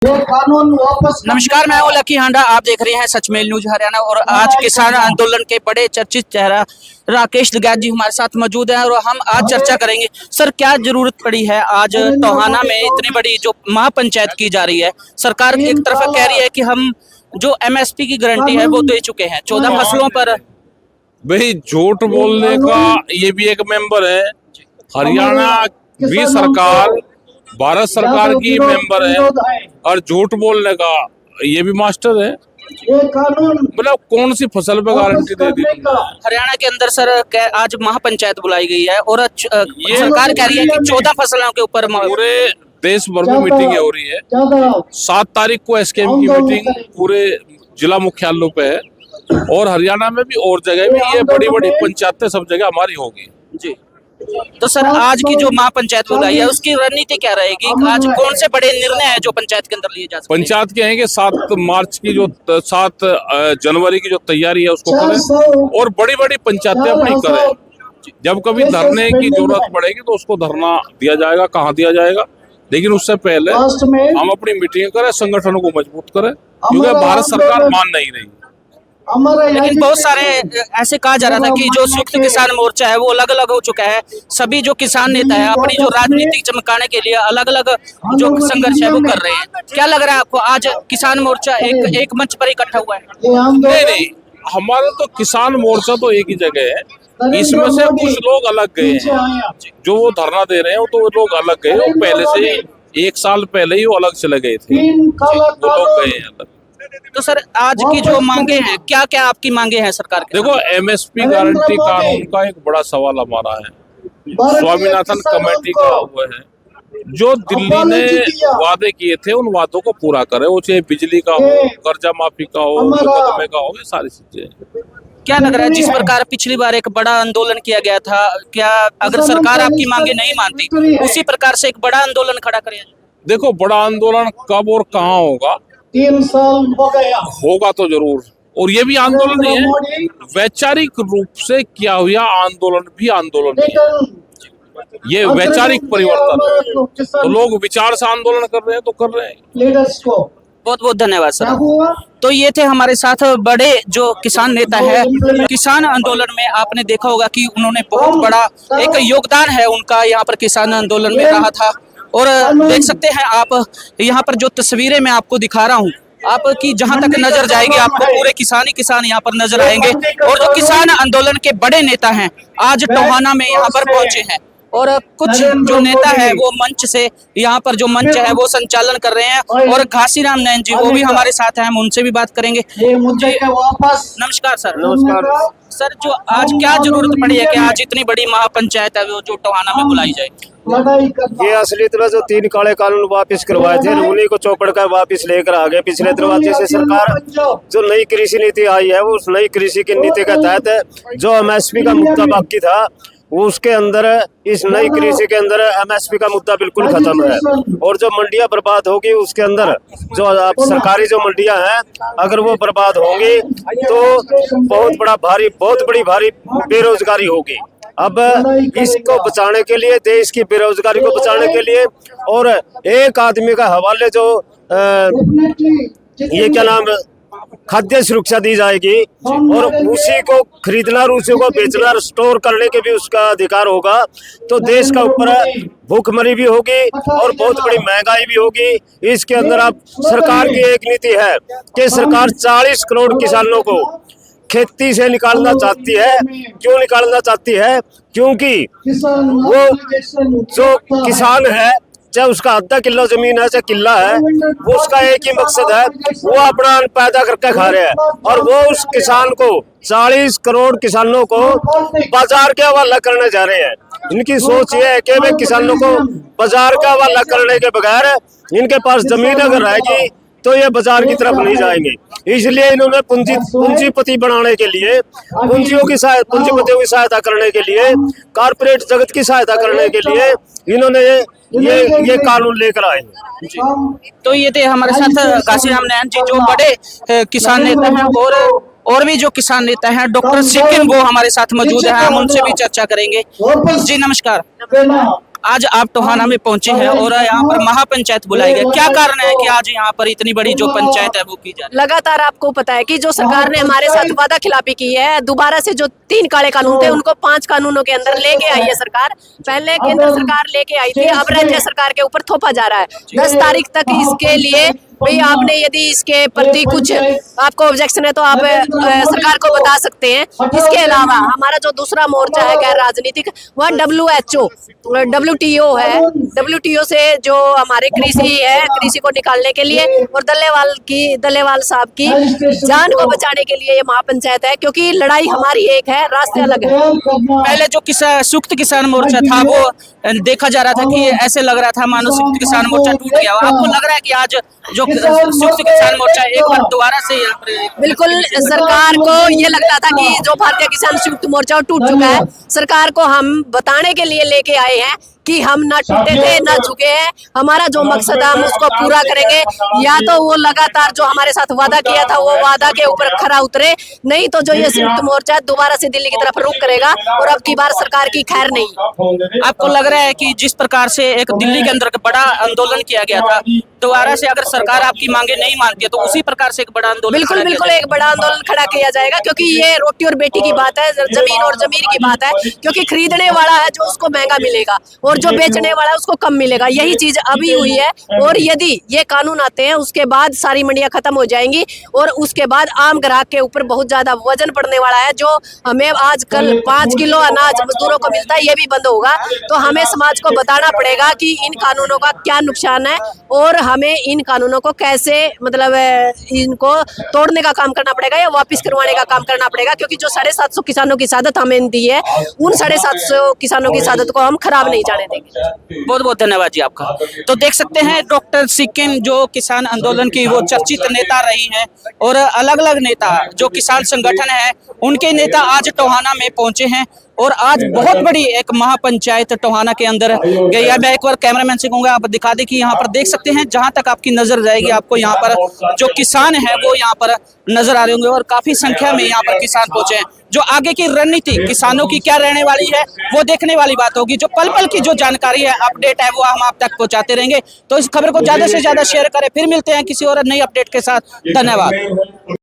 ये कानून वापस। नमस्कार, मैं हूं लकी हांडा। आप देख रहे हैं सचमेल न्यूज हरियाणा। और आज किसान आंदोलन के बड़े चर्चित चेहरा राकेश लिगात जी हमारे साथ मौजूद हैं और हम आज चर्चा करेंगे। सर, क्या जरूरत पड़ी है आज टोहाना में इतनी बड़ी जो महापंचायत की जा रही है? सरकार एक तरफ कह रही है कि हम जो एमएसपी की गारंटी है वो दे चुके हैं 14 फसलों पर। भाई, झूठ बोलने का ये भी एक मेंबर है। हरियाणा भी सरकार भारत सरकार की मेंबर है और झूठ बोलने का ये भी मास्टर है। ये कानून मतलब कौन सी फसल पे गारंटी दे दी? हरियाणा के अंदर सर आज महापंचायत बुलाई गई है और सरकार कह रही है कि 14 फसलों के ऊपर पूरे देश भर में मीटिंग हो रही है। 7 तारीख को एसकेएम की मीटिंग पूरे जिला मुख्यालयों पे है और हरियाणा में भी और जगह भी ये बड़ी बड़ी पंचायतें सब जगह हमारी होगी जी। तो सर, आज की जो महापंचायत बुलाई है उसकी रणनीति क्या रहेगी? आज कौन से बड़े निर्णय हैं जो पंचायत के अंदर लिए जा सकते हैं? पंचायत के हैं कि 7 मार्च की जो 7 जनवरी की जो तैयारी है उसको करें और बड़ी बड़ी पंचायतें अपनी करें। जब कभी धरने की जरूरत पड़ेगी तो उसको धरना दिया जाएगा, कहाँ दिया जाएगा, लेकिन उससे पहले हम अपनी मीटिंग करें, संगठनों को मजबूत करें, क्योंकि भारत सरकार मान नहीं रही। लेकिन बहुत सारे ऐसे कहा जा रहा था कि जो संयुक्त किसान मोर्चा है वो अलग अलग हो चुका है। सभी जो किसान नेता है अपनी जो राजनीति चमकाने के लिए अलग अलग जो संघर्ष है वो कर रहे हैं। क्या लग रहा है आपको आज किसान मोर्चा एक मंच पर इकट्ठा हुआ है? नहीं, हमारा तो किसान मोर्चा तो एक ही जगह है। इसमें से कुछ लोग अलग गए हैं, जो वो धरना दे रहे हैं तो वो लोग अलग गए। वो पहले से 1 साल पहले ही वो अलग चले गए थे, वो लोग गए हैं अलग। तो सर, आज की जो मांगे हैं, क्या क्या आपकी मांगे हैं सरकार के? देखो, एमएसपी गारंटी कानून का एक बड़ा सवाल हमारा है। स्वामीनाथन कमेटी का हुआ है, जो दिल्ली ने वादे किए थे उन वादों को पूरा करे, वो चाहे बिजली का हो, कर्जा माफी का हो, मुकदमे का हो, ये सारी चीजें। क्या लग रहा है जिस प्रकार पिछली बार एक बड़ा आंदोलन किया गया था, क्या अगर सरकार आपकी मांगे नहीं मानती उसी प्रकार से एक बड़ा आंदोलन खड़ा करें? देखो, बड़ा आंदोलन कब और कहाँ होगा, 3 साल हो गया, होगा तो जरूर। और ये भी आंदोलन नहीं है, वैचारिक रूप से किया हुआ आंदोलन भी आंदोलन नहीं है। ये वैचारिक परिवर्तन है, तो लोग विचार से आंदोलन कर रहे हैं तो कर रहे हैं। लीडर्स को बहुत बहुत धन्यवाद सर। क्या हुआ? तो ये थे हमारे साथ बड़े जो किसान नेता है। किसान आंदोलन में आपने देखा होगा कि उन्होंने बहुत बड़ा एक योगदान है उनका यहाँ पर किसान आंदोलन में रहा था। और देख सकते हैं आप यहाँ पर जो तस्वीरें मैं आपको दिखा रहा हूँ, आपकी जहां तक नजर जाएगी आपको पूरे किसान ही किसान यहाँ पर नजर आएंगे। और जो किसान आंदोलन के बड़े नेता हैं आज टोहाना में यहाँ पर पहुंचे हैं और कुछ जो नेता है वो मंच से यहाँ पर जो मंच है वो संचालन कर रहे हैं। और घासीराम नैन जी वो भी हमारे साथ हैं, हम उनसे भी बात करेंगे। ये मुद्दे के वापस। नमस्कार सर। नमस्कार सर, जो आज क्या जरूरत पड़ी है कि आज इतनी बड़ी महापंचायत है वो जो टोहाना में बुलाई जाए? लड़ाई करना। ये असलियत में जो 3 काले कानून वापस करवाए थे उन्हीं को चौपड़ कर वापस लेकर आ गए पिछले दरवाजे से। सरकार जो नई कृषि नीति आई है वो उस नई कृषि की नीति के तहत जो एमएसपी का मुद्दा बाकी था उसके अंदर, इस नई कृषि के अंदर एमएसपी का मुद्दा बिल्कुल खत्म है। और जो मंडियां बर्बाद होगी उसके अंदर जो सरकारी जो मंडियां हैं अगर वो बर्बाद होंगी तो बहुत बड़ी भारी बेरोजगारी होगी। अब इसको बचाने के लिए, देश की बेरोजगारी को बचाने के लिए और एक आदमी का हवाले जो ये क्या नाम खाद्य सुरक्षा दी जाएगी और उसी को खरीदना और उसी को बेचना, स्टोर करने के भी उसका अधिकार होगा, तो देश का ऊपर भूखमरी भी होगी और बहुत बड़ी महंगाई भी होगी। इसके अंदर अब सरकार की एक नीति है कि सरकार 40 करोड़ किसानों को खेती से निकालना चाहती है। क्यों निकालना चाहती है? क्योंकि वो जो किसान है, चाहे उसका आधा किलो जमीन है चाहे किला है, वो उसका एक ही मकसद है, वो अपना अन्न पैदा करके खा रहे हैं। और वो उस किसान को 40 करोड़ किसानों को बाजार के हवाला करने जा रहे हैं। इनकी सोच ये है कि वे किसानों को बाजार का हवाला करने के बगैर इनके पास जमीन अगर रहेगी तो ये बाजार की तरफ नहीं जाएंगे। इसलिए इन्होंने पूंजीपति बनाने के लिए, पूंजीपतियों की सहायता करने के लिए, कारपोरेट जगत की सहायता करने के लिए इन्होंने ये कानून लेकर आए हैं। तो ये थे हमारे साथ घासीराम नैन जी जो बड़े किसान नेता हैं। और भी जो किसान नेता हैं डॉक्टर सिक्किम वो हमारे साथ मौजूद है, हम उनसे भी चर्चा करेंगे। जी नमस्कार। आज आप टोहाना में पहुंचे हैं और यहाँ पर महापंचायत बुलाई गई, क्या कारण है कि आज यहाँ पर इतनी बड़ी जो पंचायत है वो की जा रही लगातार आपको पता है कि जो सरकार ने हमारे साथ वादा खिलाफी की है, दोबारा से जो 3 काले कानून थे उनको 5 कानूनों के अंदर लेके आई है सरकार। पहले केंद्र सरकार लेके आई थी, अब राज्य सरकार के ऊपर थोपा जा रहा है। 10 तारीख तक इसके लिए भाई आपने यदि इसके प्रति कुछ आपको ऑब्जेक्शन है तो आप सरकार को बता सकते हैं। इसके अलावा हमारा जो दूसरा मोर्चा है गैर राजनीतिक, वह WHO WTO है। WTO से जो हमारे कृषि है, कृषि को निकालने के लिए और दल्लेवाल साहब की जान को बचाने के लिए ये महापंचायत है, क्योंकि लड़ाई हमारी एक है, रास्ते अलग है। पहले जो संयुक्त किसान मोर्चा था वो देखा जा रहा था कि ऐसे लग रहा था मानो संयुक्त किसान मोर्चा टूट गया, आपको लग रहा है कि आज जो संयुक्त किसान मोर्चा एक बार दोबारा से यहाँ पर बिल्कुल सरकार को ये लगता था कि जो भारतीय किसान संयुक्त मोर्चा टूट चुका है। सरकार को हम बताने के लिए लेके आए हैं कि हम ना टूटे थे ना झुके हैं, हमारा जो मकसद है हम उसको पूरा करेंगे। या तो वो लगातार जो हमारे साथ वादा किया था वो वादा के ऊपर खरा उतरे, नहीं तो जो ये संयुक्त मोर्चा दोबारा से दिल्ली की तरफ रुख करेगा और अब की बार सरकार की खैर नहीं। आपको लग रहा है कि जिस प्रकार से एक दिल्ली के अंदर बड़ा आंदोलन किया गया था, दोबारा से अगर सरकार आपकी मांगे नहीं मानती है तो उसी प्रकार से एक बड़ा आंदोलन बिल्कुल बिल्कुल एक बड़ा आंदोलन खड़ा किया जाएगा, क्योंकि ये रोटी और बेटी की बात है, जमीन और जमीर की बात है। क्योंकि खरीदने वाला है जो उसको महंगा मिलेगा और जो बेचने वाला है उसको कम मिलेगा, यही चीज अभी हुई है। और यदि ये कानून आते हैं उसके बाद सारी मंडियां खत्म हो जाएंगी और उसके बाद आम ग्राहक के ऊपर बहुत ज्यादा वजन पड़ने वाला है। जो हमें आजकल 5 किलो अनाज मजदूरों को मिलता है ये भी बंद होगा। तो हमें समाज को बताना पड़ेगा कि इन कानूनों का क्या नुकसान है और हमें इन कानूनों को कैसे मतलब इनको तोड़ने का काम करना पड़ेगा या वापस करवाने का काम करना पड़ेगा। क्योंकि जो 750 किसानों की शहादत हमें दी है, उन 750 किसानों की शहादत को हम खराब नहीं जाने देंगे। बहुत बहुत धन्यवाद जी आपका। तो देख सकते हैं डॉक्टर सिक्किम जो किसान आंदोलन की वो चर्चित नेता रही हैं और अलग अलग नेता जो किसान संगठन है उनके नेता आज टोहाना में पहुंचे हैं और आज बहुत बड़ी एक महापंचायत टोहाना के अंदर गई है। मैं एक बार कैमरामैन से कहूंगा आप दिखा दे कि यहाँ पर देख सकते हैं जहां तक आपकी नजर जाएगी आपको यहाँ पर जो किसान है वो यहाँ पर नजर आ रहे होंगे और काफी संख्या में यहाँ पर किसान पहुंचे हैं। जो आगे की रणनीति किसानों की क्या रहने वाली है वो देखने वाली बात होगी। जो पल पल की जो जानकारी है अपडेट है वो हम आप तक पहुंचाते रहेंगे। तो इस खबर को ज्यादा से ज्यादा शेयर करें। फिर मिलते हैं किसी और नई अपडेट के साथ। धन्यवाद।